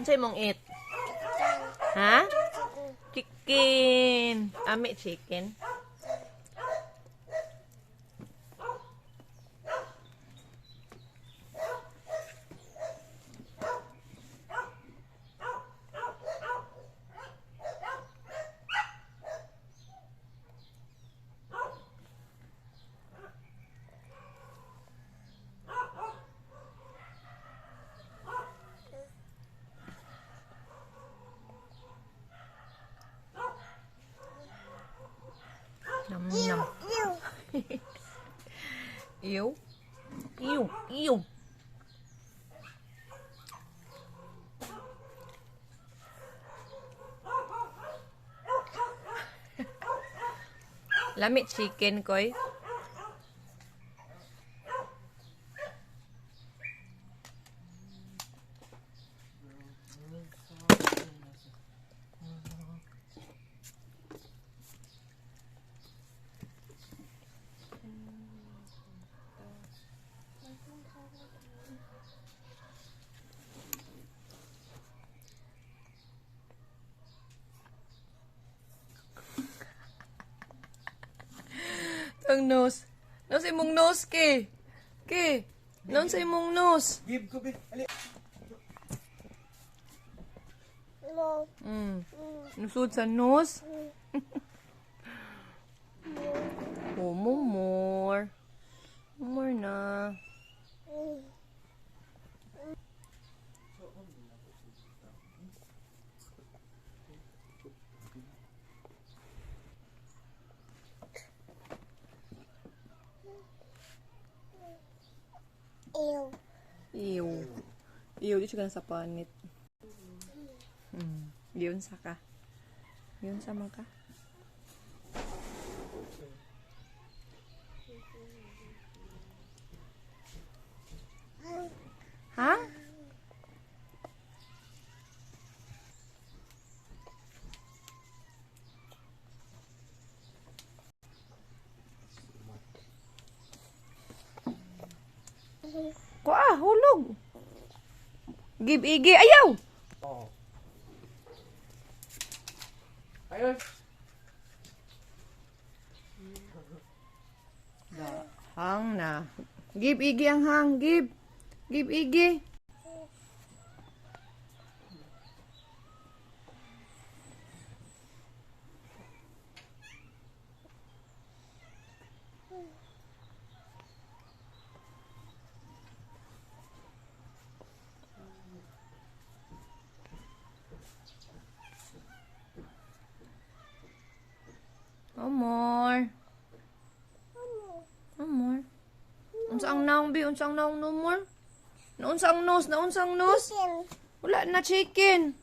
Unsay mong eat? Ha? Chicken. Ami chicken. Nom nom. Yếu. Yêu, yêu. Lami chicken koy. Ang nose. Nose imong nose ke. Ke. Non sa imong nose. Give ko be. Ali. Nusud sa nose. Oh, more. More na. Ew. Ew. Ew, di siya sa panit. Yun sa ka. Yun sa man ka. Ha? Kuha, hulog. Give igi, ayaw. Oh. Ayun. Hang na. Give igi ang hang, give. Give igi. No more. No more. Unsa ang naong bi? Unsa ang naong no more? Naunsa ang nose? Naunsa ang nose? Chicken. Wala na chicken.